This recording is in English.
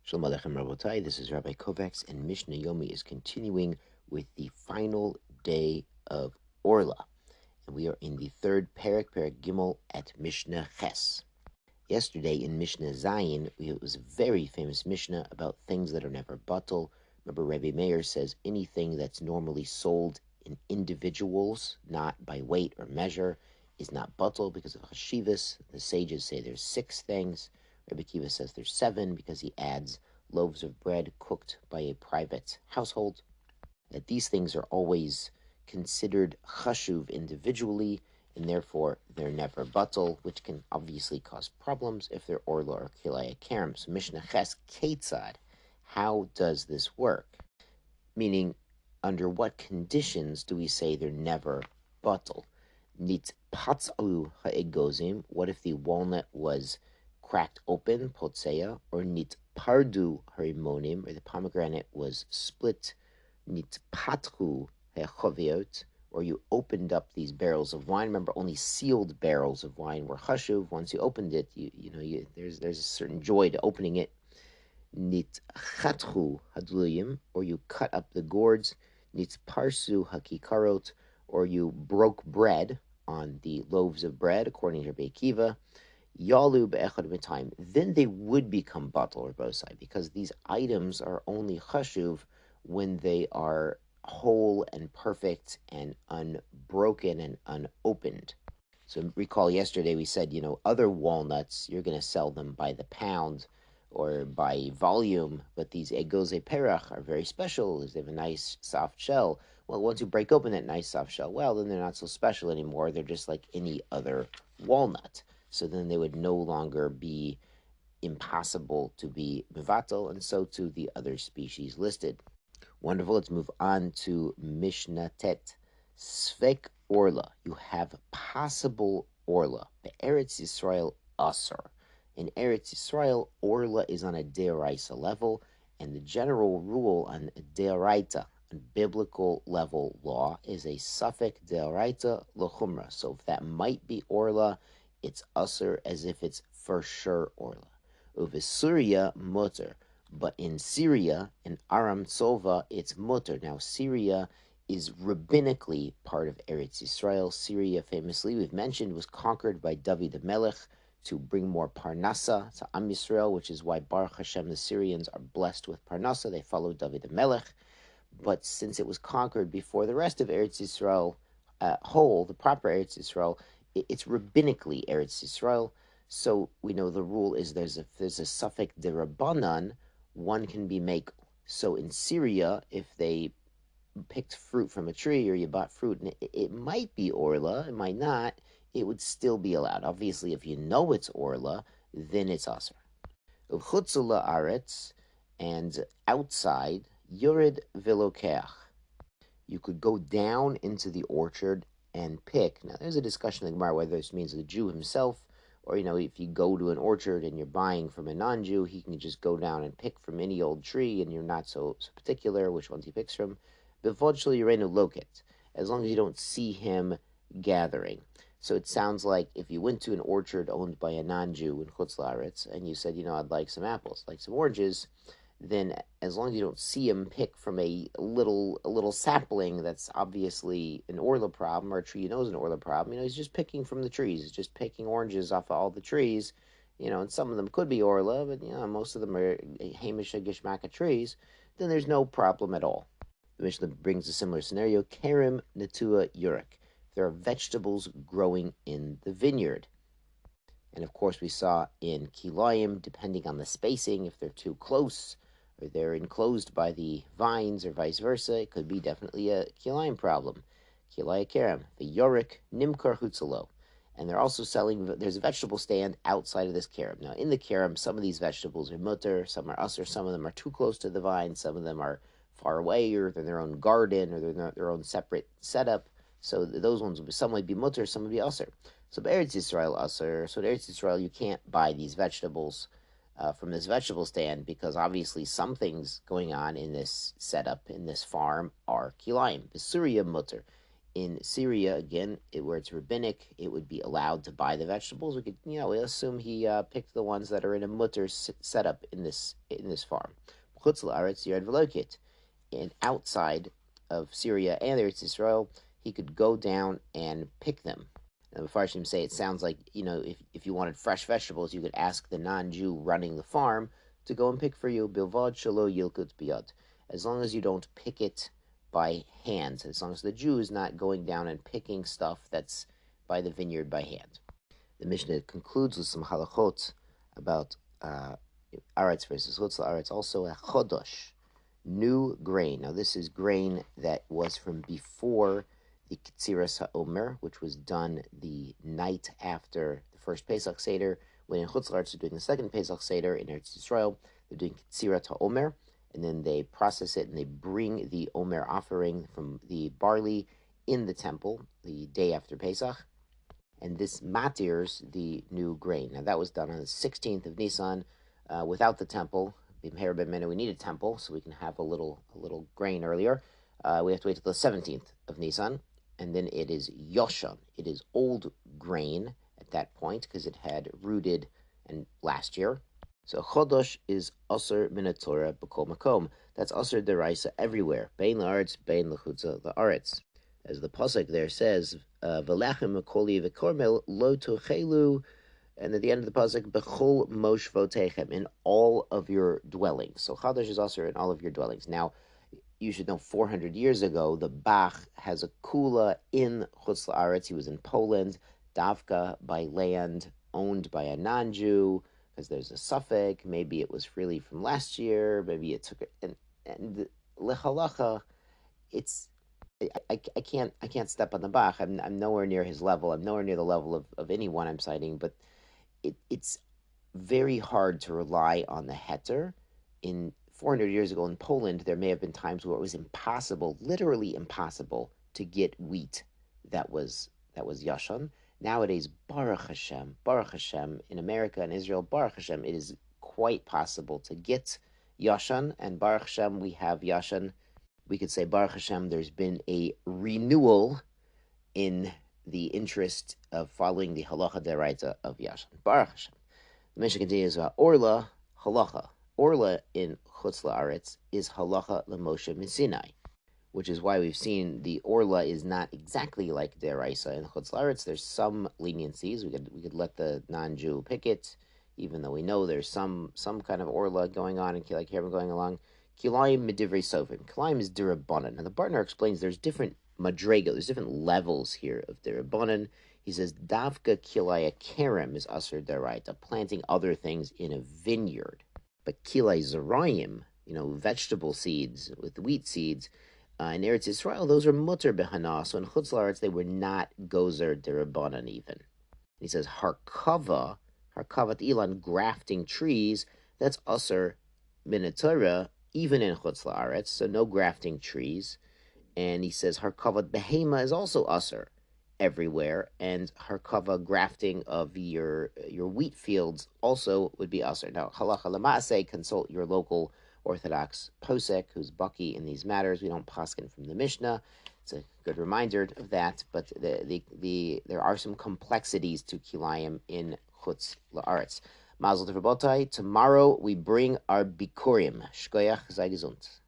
Shalom Aleichem Rabotai, this is Rabbi Kovacs, and Mishnah Yomi is continuing with the final day of Orlah. And we are in the third Perek Gimel at Mishnah Ches. Yesterday in Mishnah Zayin, it was a very famous Mishnah about things that are never batel. Remember, Rabbi Meir says anything that's normally sold in individuals, not by weight or measure, is not batel because of hashivas. The sages say there's 6 things. Rabbi Kiva says there's 7 because he adds loaves of bread cooked by a private household. That these things are always considered hashuv individually, and therefore they're never batel, which can obviously cause problems if they're Orlah or Kilaya Kerem. So Mishnah Ches Ketzad, how does this work? Meaning, under what conditions do we say they're never batel? Nit patzalu ha'egozim, what if the walnut was cracked open, potseya, or nit pardu harimonim, or the pomegranate was split, nit patchu hechoviot, or you opened up these barrels of wine. Remember, only sealed barrels of wine were hashuv. Once you opened it, there's a certain joy to opening it. Nit chatchu hadluyim, or you cut up the gourds. Nit parsu hakikarot, or you broke bread on the loaves of bread, according to Rabbi Kiva. Yalu be'echad b'tayim, then they would become batel or bosai, because these items are only chashuv when they are whole and perfect and unbroken and unopened. So recall yesterday we said, other walnuts, you're going to sell them by the pound or by volume, but these egoze perach are very special, as they have a nice soft shell. Well, once you break open that nice soft shell, well, then they're not so special anymore. They're just like any other walnut. So then they would no longer be impossible to be mevatel, and so to the other species listed. Wonderful. Let's move on to Mishnah Tet. Svek Orlah. You have possible Orlah. Be'eretz Yisrael Asar. In Eretz Yisrael, Orlah is on a deoraisa level, and the general rule on deoraita, on biblical level law, is a suffix deoraita l'chumra. So if that might be Orlah, it's usher as if it's for sure Orlah. Over Syria, mutter. But in Syria, in Aram Tsova, it's mutter. Now, Syria is rabbinically part of Eretz Yisrael. Syria, famously, we've mentioned, was conquered by David the Melech to bring more parnasa to Am Yisrael, which is why Baruch Hashem, the Syrians are blessed with parnasa. They follow David the Melech. But since it was conquered before the rest of Eretz Yisrael whole, the proper Eretz Yisrael, it's rabbinically Eretz Yisrael. So we know the rule is there's a suffix de rabbanan, one can be make. So in Syria, if they picked fruit from a tree or you bought fruit, and it might be Orlah, it might not, it would still be allowed. Obviously, if you know it's Orlah, then it's Asr. Uchutzula aretz, and outside, Yurid Vilokeach. You could go down into the orchard and pick. Now, there's a discussion in the Gemara whether this means the Jew himself, or, if you go to an orchard and you're buying from a non-Jew, he can just go down and pick from any old tree, and you're not so particular which ones he picks from. B'vodshel Yirenu Loket, as long as you don't see him gathering. So it sounds like if you went to an orchard owned by a non-Jew in Chutz La'aretz, and you said, I'd like some apples, like some oranges, then as long as you don't see him pick from a little sapling that's obviously an Orlah problem, or a tree is an Orlah problem, he's just picking from the trees. He's just picking oranges off of all the trees, and some of them could be Orlah, but, most of them are Hamisha Gishmaka trees, then there's no problem at all. The Mishnah brings a similar scenario. Kerem Natua Yurik. There are vegetables growing in the vineyard. And of course, we saw in Kilayim, depending on the spacing, if they're too close, or they're enclosed by the vines, or vice versa, it could be definitely a Kilayim problem. Kilaya Kerem, the Yorik Nimkar Hutzalo. And they're also selling, there's a vegetable stand outside of this Kerem. Now, in the Kerem, some of these vegetables are mutter, some are usser, some of them are too close to the vine, some of them are far away, or they're in their own garden, or they're in their own separate setup. So those ones, some might be mutter, some might be usser. So Eretz Yisrael usser. So in Eretz Yisrael, you can't buy these vegetables from this vegetable stand, because obviously some things going on in this setup, in this farm, are kilayim. The Syria mutter. in Syria, again, where it's rabbinic, it would be allowed to buy the vegetables. We could, we'll assume he picked the ones that are in a mutter setup in this farm. Chutz la'aretz yard v'lokit. And outside of Syria and Eretz Israel, he could go down and pick them. Now, the Farshim say it sounds like, if you wanted fresh vegetables, you could ask the non-Jew running the farm to go and pick for you. Bilvad shelo yilkut biyad. As long as you don't pick it by hand, as long as the Jew is not going down and picking stuff that's by the vineyard by hand. The Mishnah concludes with some halachot about aretz versus chutz la'aretz, also a chodosh, new grain. Now this is grain that was from before the Ketziras HaOmer, which was done the night after the first Pesach Seder. When in Chutz la'aretz they're doing the second Pesach Seder in Eretz Yisrael, they're doing Ketzirat HaOmer, and then they process it and they bring the Omer offering from the barley in the temple the day after Pesach, and this matirs the new grain. Now that was done on the 16th of Nisan without the temple. We need a temple so we can have a little grain earlier. We have to wait till the 17th of Nisan, and then it is Yoshan. It is old grain at that point because it had rooted and last year. So chodosh is aser min haTorah b'kol makom. That's aser deraisa everywhere. Bein la'aretz, bein l'chutza la'aretz. As the pasuk there says, v'lechem makoli v'kormel lo tochelu, and at the end of the pasuk, b'chol moshvotechem, in all of your dwellings. So chodosh is aser in all of your dwellings. Now, you should know 400 years ago, the Bach has a kula in Chutz la'aretz. He was in Poland, Davka, by land owned by a non-Jew, because there's a suffix. Maybe it was really from last year. Maybe it took it. And lechalacha, I can't step on the Bach. I'm nowhere near his level. I'm nowhere near the level of anyone I'm citing. But it's very hard to rely on the heter. In 400 years ago in Poland, there may have been times where it was impossible, literally impossible, to get wheat that was yashan. Nowadays, Baruch Hashem, in America and Israel, Baruch Hashem, it is quite possible to get yashan, and Baruch Hashem, we have yashan. We could say, Baruch Hashem, there's been a renewal in the interest of following the halacha deraita of yashan. Baruch Hashem. The Mishnah continues about Orlah, halacha. Orlah in Chutz la'aretz is halacha l'Moshe Sinai, which is why we've seen the Orlah is not exactly like deraisa in Chutz la'aretz. There's some leniencies. We could let the non-Jew pick it, even though we know there's some kind of Orlah going on and like here going along. Kilayim medivrei sofrim. Kilayim is dirabanan. And the Bartner explains there's different madrega, there's different levels here of dirabanan. He says davka kilaya kerem is aser deraita, planting other things in a vineyard. But kilay zarayim, vegetable seeds with wheat seeds, in Eretz Yisrael, those are mutter behana. So in Chutz la'aretz, they were not gozer derabanan even. He says harkavat ilan, grafting trees, that's aser min haTorah, even in Chutz la'aretz, so no grafting trees. And he says harkavat behema is also aser everywhere, and harkava, grafting of your wheat fields, also would be aser. Now, halacha l'maaseh, consult your local Orthodox posek who's baki in these matters. We don't paskin from the Mishnah. It's a good reminder of that, but there are some complexities to kilayim in Chutz la'aretz. Mazel tov, Rabotai. Tomorrow we bring our bikurim. Shkoyach, sei gesund.